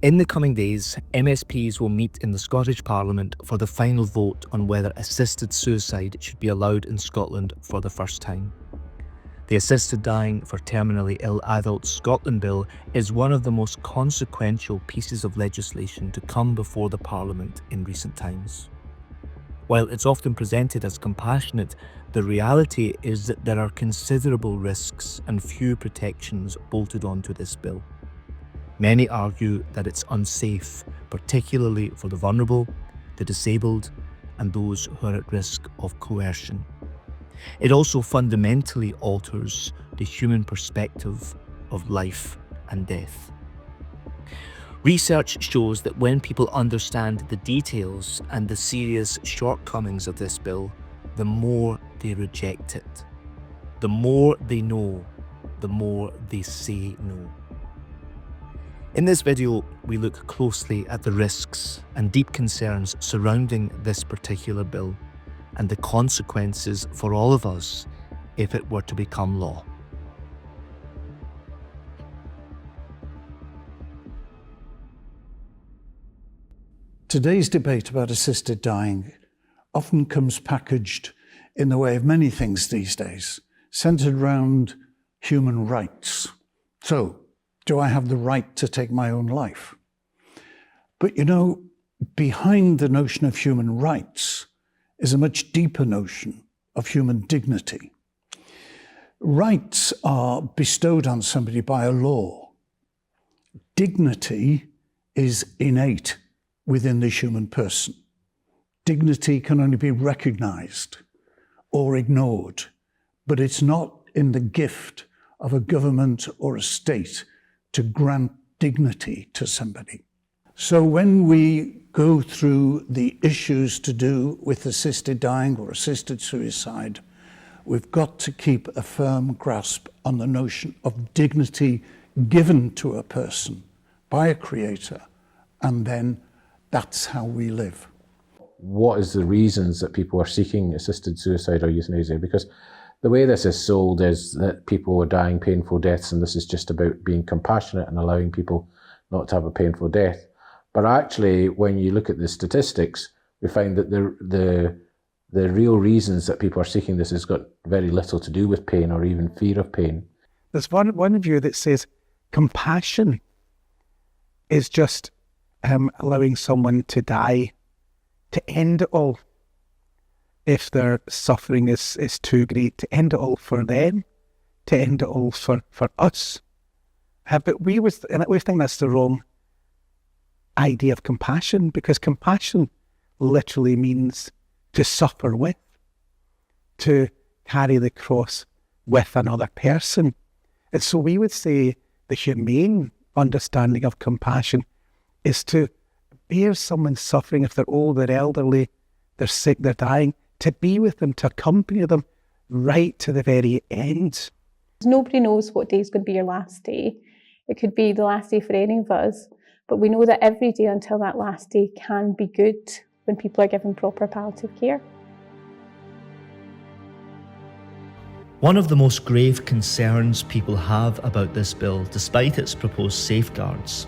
In the coming days, MSPs will meet in the Scottish Parliament for the final vote on whether assisted suicide should be allowed in Scotland for the first time. The Assisted Dying for Terminally Ill Adults Scotland Bill is one of the most consequential pieces of legislation to come before the Parliament in recent times. While it's often presented as compassionate, the reality is that there are considerable risks and few protections bolted onto this bill. Many argue that it's unsafe, particularly for the vulnerable, the disabled, and those who are at risk of coercion. It also fundamentally alters the human perspective of life and death. Research shows that when people understand the details and the serious shortcomings of this bill, the more they reject it. The more they know, the more they say no. In this video, we look closely at the risks and deep concerns surrounding this particular bill and the consequences for all of us if it were to become law. Today's debate about assisted dying often comes packaged in the way of many things these days, centered around human rights. So, do I have the right to take my own life? But you know, behind the notion of human rights is a much deeper notion of human dignity. Rights are bestowed on somebody by a law. Dignity is innate within the human person. Dignity can only be recognized or ignored, but it's not in the gift of a government or a state to grant dignity to somebody. So when we go through the issues to do with assisted dying or assisted suicide, we've got to keep a firm grasp on the notion of dignity given to a person by a creator, and then that's how we live. What is the reasons that people are seeking assisted suicide or euthanasia? Because the way this is sold is that people are dying painful deaths and this is just about being compassionate and allowing people not to have a painful death. But actually, when you look at the statistics, we find that the real reasons that people are seeking this has got very little to do with pain or even fear of pain. There's one view that says compassion is just allowing someone to die, to end it all. If their suffering is too great, to end it all for them, to end it all for us. But we think that's the wrong idea of compassion, because compassion literally means to suffer with, to carry the cross with another person. And so we would say the humane understanding of compassion is to bear someone's suffering if they're old, they're elderly, they're sick, they're dying, to be with them, to accompany them right to the very end. Nobody knows what day is going to be your last day. It could be the last day for any of us, but we know that every day until that last day can be good when people are given proper palliative care. One of the most grave concerns people have about this bill, despite its proposed safeguards,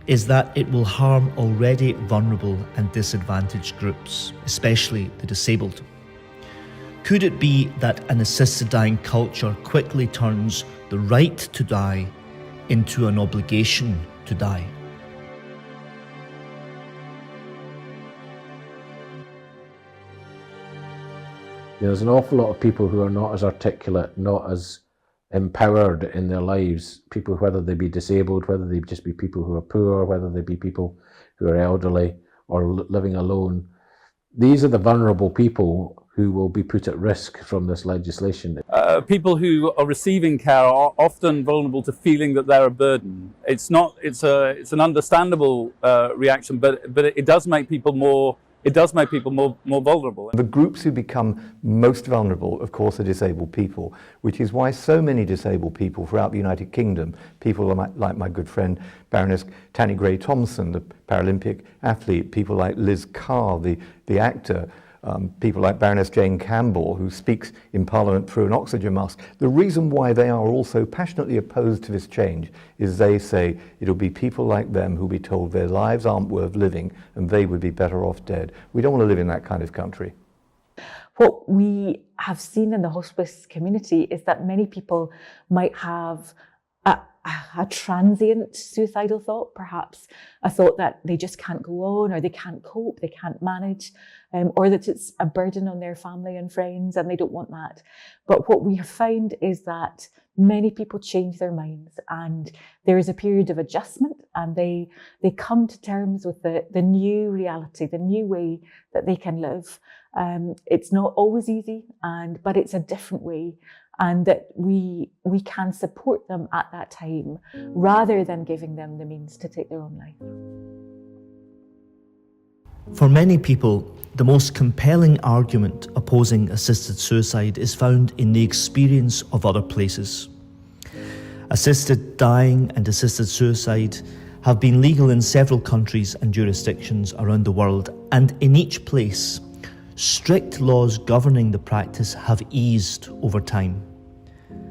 is that it will harm already vulnerable and disadvantaged groups, especially the disabled. Could it be that an assisted dying culture quickly turns the right to die into an obligation to die? There's an awful lot of people who are not as articulate, not as empowered in their lives, people, whether they be disabled, whether they just be people who are poor, whether they be people who are elderly or living alone. These are the vulnerable people who will be put at risk from this legislation. People who are receiving care are often vulnerable to feeling that they're a burden. It's an understandable reaction, but it does make people more vulnerable. The groups who become most vulnerable, of course, are disabled people, which is why so many disabled people throughout the United Kingdom, people like my good friend Baroness Tanni Gray-Thompson, the Paralympic athlete, people like Liz Carr, the actor, people like Baroness Jane Campbell, who speaks in Parliament through an oxygen mask. The reason why they are also passionately opposed to this change is they say it'll be people like them who'll be told their lives aren't worth living and they would be better off dead. We don't want to live in that kind of country. What we have seen in the hospice community is that many people might have a transient suicidal thought, perhaps a thought that they just can't go on, or they can't cope, they can't manage, or that it's a burden on their family and friends and they don't want that. But what we have found is that many people change their minds, and there is a period of adjustment, and they come to terms with the new reality, the new way that they can live. It's not always easy, but it's a different way, and that we can support them at that time rather than giving them the means to take their own life. For many people, the most compelling argument opposing assisted suicide is found in the experience of other places. Assisted dying and assisted suicide have been legal in several countries and jurisdictions around the world, and in each place, strict laws governing the practice have eased over time.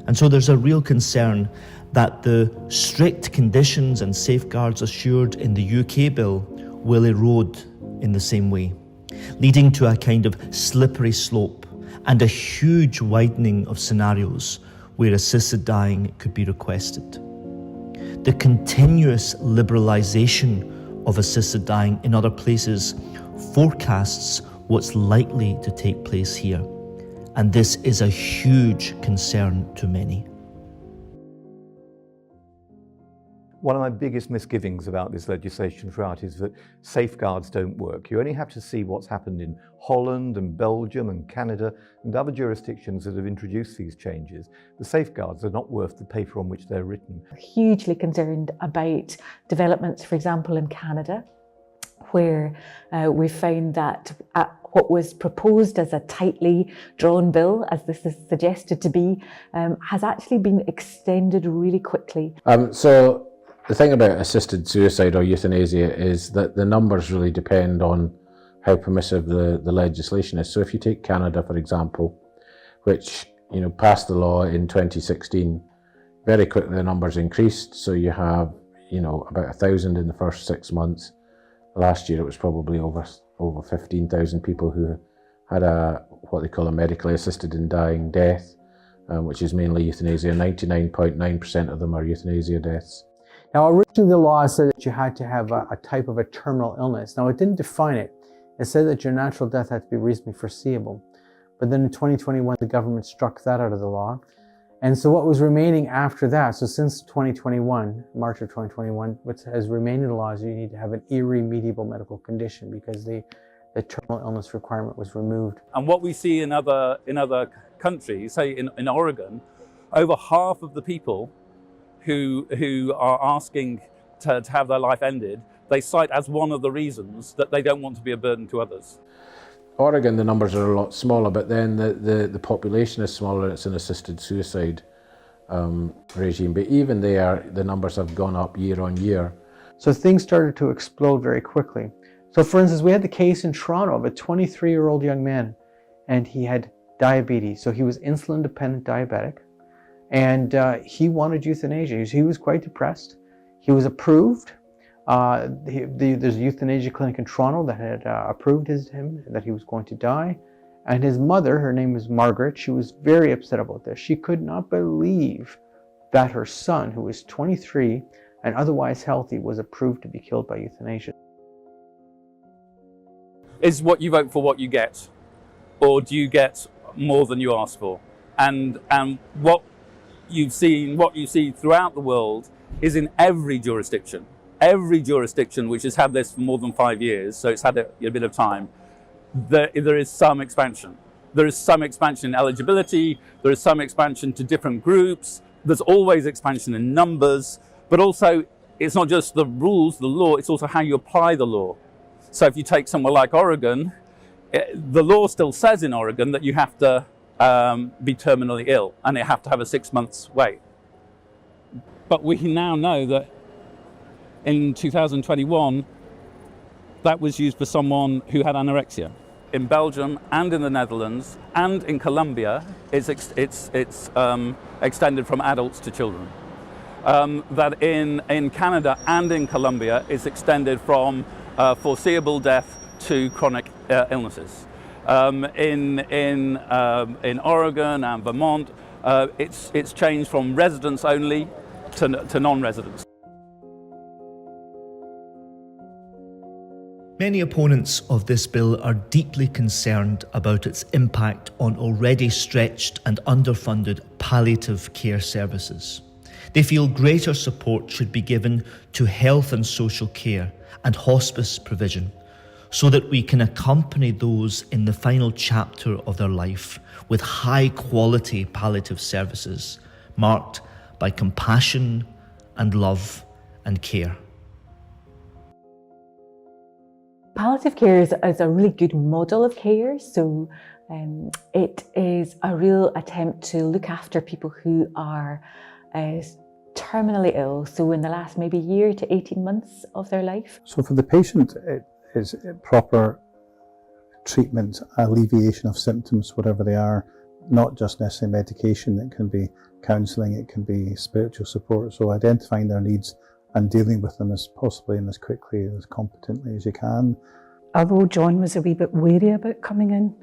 And so there's a real concern that the strict conditions and safeguards assured in the UK bill will erode in the same way, leading to a kind of slippery slope and a huge widening of scenarios where assisted dying could be requested. The continuous liberalisation of assisted dying in other places forecasts what's likely to take place here, and this is a huge concern to many. One of my biggest misgivings about this legislation throughout is that safeguards don't work. You only have to see what's happened in Holland and Belgium and Canada and other jurisdictions that have introduced these changes. The safeguards are not worth the paper on which they're written. Hugely concerned about developments, for example, in Canada, where we found that what was proposed as a tightly drawn bill, as this is suggested to be, has actually been extended really quickly. So the thing about assisted suicide or euthanasia is that the numbers really depend on how permissive the legislation is. So if you take Canada, for example, which passed the law in 2016, very quickly the numbers increased. So you have about 1,000 in the first 6 months. Last year it was probably over 15,000 people who had what they call a medically assisted in dying death, which is mainly euthanasia. 99.9% of them are euthanasia deaths. Now, originally the law said that you had to have a type of a terminal illness. Now, it didn't define it. It said that your natural death had to be reasonably foreseeable. But then in 2021, the government struck that out of the law. And so what was remaining after that, so since 2021, March of 2021, what has remained in the law is you need to have an irremediable medical condition, because the terminal illness requirement was removed. And what we see in other countries, say in Oregon, over half of the people who are asking to have their life ended, they cite as one of the reasons that they don't want to be a burden to others. Oregon, the numbers are a lot smaller, but then the population is smaller. It's an assisted suicide regime. But even there, the numbers have gone up year on year. So things started to explode very quickly. So for instance, we had the case in Toronto of a 23-year-old young man, and he had diabetes. So he was insulin-dependent diabetic, and he wanted euthanasia. He was quite depressed. He was approved. There's a euthanasia clinic in Toronto that had approved him, that he was going to die. And his mother, her name is Margaret, she was very upset about this. She could not believe that her son, who was 23 and otherwise healthy, was approved to be killed by euthanasia. Is what you vote for what you get? Or do you get more than you ask for? And what you see throughout the world is in every jurisdiction which has had this for more than 5 years, so it's had a bit of time, there is some expansion. There is some expansion in eligibility, there is some expansion to different groups, there's always expansion in numbers, but also it's not just the rules, the law, it's also how you apply the law. So if you take somewhere like Oregon, the law still says in Oregon that you have to be terminally ill and you have to have a 6 months wait. But we now know that in 2021, that was used for someone who had anorexia. in Belgium and in the Netherlands and in Colombia, it's extended from adults to children. That in Canada and in Colombia, it's extended from foreseeable death to chronic illnesses. In Oregon and Vermont, it's changed from residents only to non-residents. Many opponents of this bill are deeply concerned about its impact on already stretched and underfunded palliative care services. They feel greater support should be given to health and social care and hospice provision so that we can accompany those in the final chapter of their life with high-quality palliative services marked by compassion and love and care. Palliative care is a really good model of care. So it is a real attempt to look after people who are terminally ill. So in the last maybe year to 18 months of their life. So for the patient, it is proper treatment, alleviation of symptoms, whatever they are, not just necessarily medication. It can be counselling, it can be spiritual support. So identifying their needs and dealing with them as possibly and as quickly and as competently as you can. Although John was a wee bit wary about coming in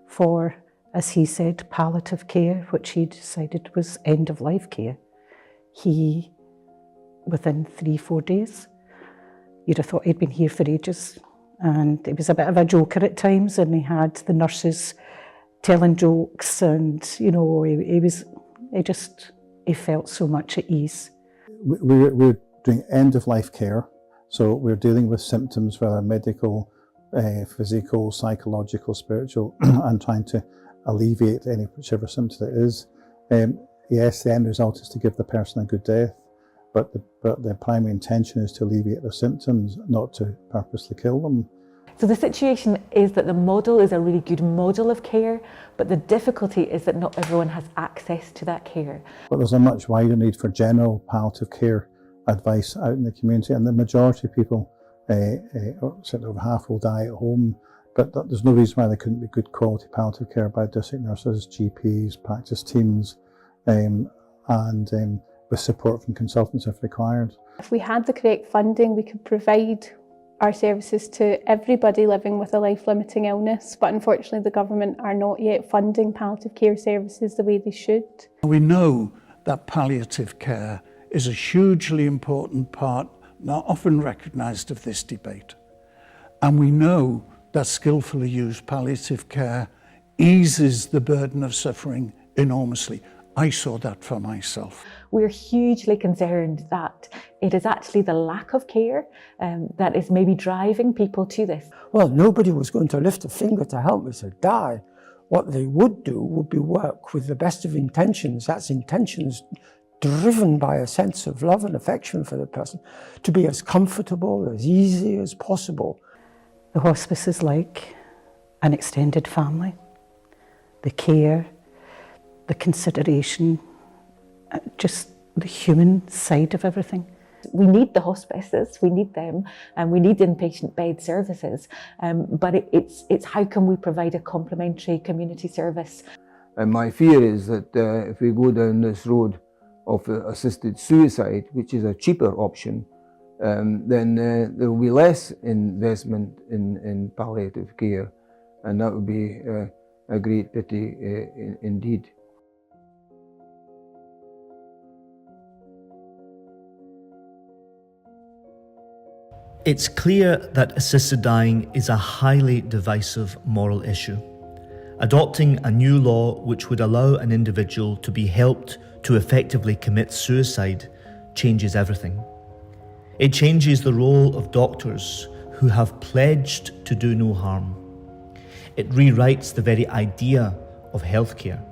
for, as he said, palliative care, which he decided was end-of-life care, he, within 3-4 days, you'd have thought he'd been here for ages. And he was a bit of a joker at times, and he had the nurses telling jokes, and, you know, he felt so much at ease. We're doing end-of-life care, so we're dealing with symptoms, whether medical, physical, psychological, spiritual, and trying to alleviate any whichever symptom it is. Yes, the end result is to give the person a good death, but the primary intention is to alleviate their symptoms, not to purposely kill them. So the situation is that the model is a really good model of care, but the difficulty is that not everyone has access to that care. But there's a much wider need for general palliative care advice out in the community, and the majority of people, certainly over half, will die at home, but there's no reason why there couldn't be good quality palliative care by district nurses, GPs, practice teams, and with support from consultants if required. If we had the correct funding, we could provide our services to everybody living with a life-limiting illness, but unfortunately the government are not yet funding palliative care services the way they should. We know that palliative care is a hugely important part, not often recognised, of this debate. And we know that skillfully used palliative care eases the burden of suffering enormously. I saw that for myself. We're hugely concerned that it is actually the lack of care that is maybe driving people to this. Well, nobody was going to lift a finger to help me to die. What they would do would be work with the best of intentions. That's intentions driven by a sense of love and affection for the person, to be as comfortable, as easy as possible. The hospice is like an extended family. The care, the consideration, just the human side of everything. We need the hospices, we need them, and we need inpatient bed services, but it's how can we provide a complementary community service. And my fear is that if we go down this road of assisted suicide, which is a cheaper option, then there will be less investment in palliative care, and that would be a great pity indeed. It's clear that assisted dying is a highly divisive moral issue. Adopting a new law which would allow an individual to be helped to effectively commit suicide changes everything. It changes the role of doctors who have pledged to do no harm. It rewrites the very idea of healthcare,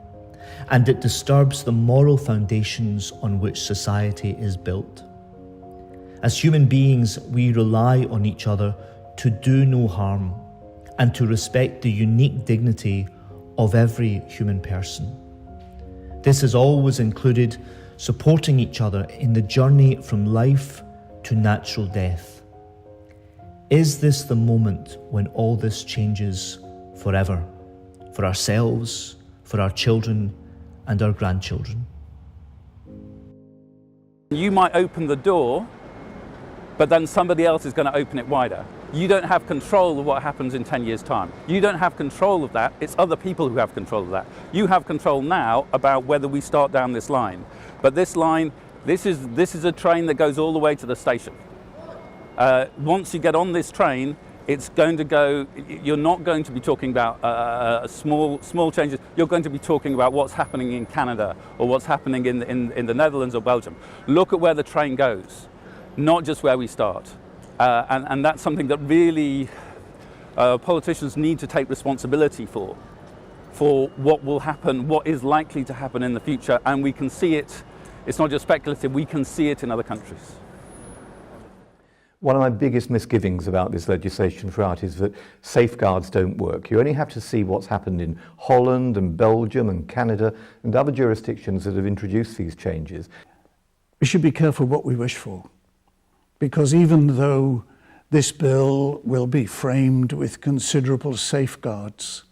and it disturbs the moral foundations on which society is built. As human beings, we rely on each other to do no harm and to respect the unique dignity of every human person. This has always included supporting each other in the journey from life to natural death. Is this the moment when all this changes forever, for ourselves, for our children and our grandchildren. You might open the door, but then somebody else is going to open it wider. You don't have control of what happens in 10 years' time. You don't have control of that. It's other people who have control of that. You have control now about whether we start down this line. But this line, this is a train that goes all the way to the station. Once you get on this train, it's going to go, you're not going to be talking about small changes. You're going to be talking about what's happening in Canada or what's happening in the Netherlands or Belgium. Look at where the train goes, not just where we start. And that's something that really politicians need to take responsibility for what will happen, what is likely to happen in the future. And we can see it, it's not just speculative, we can see it in other countries. One of my biggest misgivings about this legislation throughout is that safeguards don't work. You only have to see what's happened in Holland and Belgium and Canada and other jurisdictions that have introduced these changes. We should be careful what we wish for, because even though this bill will be framed with considerable safeguards,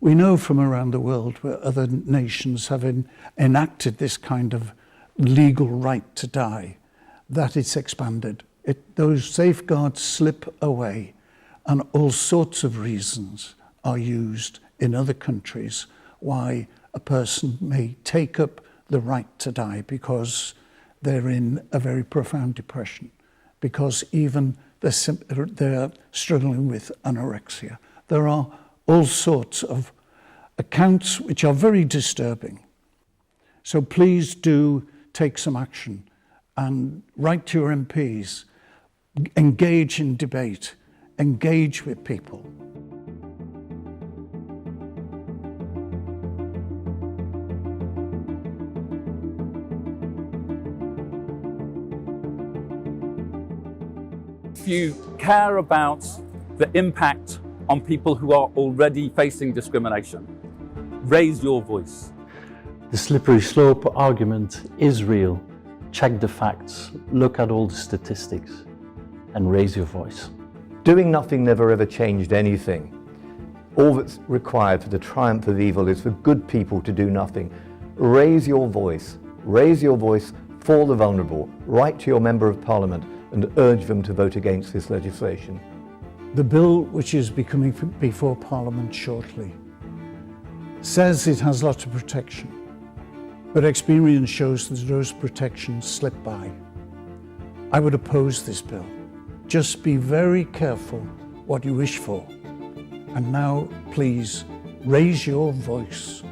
we know from around the world where other nations have enacted this kind of legal right to die, that it's expanded. Those safeguards slip away, and all sorts of reasons are used in other countries why a person may take up the right to die, because they're in a very profound depression, because even they're struggling with anorexia. There are all sorts of accounts which are very disturbing. So please do take some action and write to your MPs, engage in debate, engage with people. If you care about the impact on people who are already facing discrimination, raise your voice. The slippery slope argument is real. Check the facts, look at all the statistics, and raise your voice. Doing nothing never ever changed anything. All that's required for the triumph of evil is for good people to do nothing. Raise your voice for the vulnerable. Write to your Member of Parliament and urge them to vote against this legislation. The bill, which is becoming before Parliament shortly, says it has lots of protection, but experience shows that those protections slip by. I would oppose this bill. Just be very careful what you wish for. And now, please, raise your voice.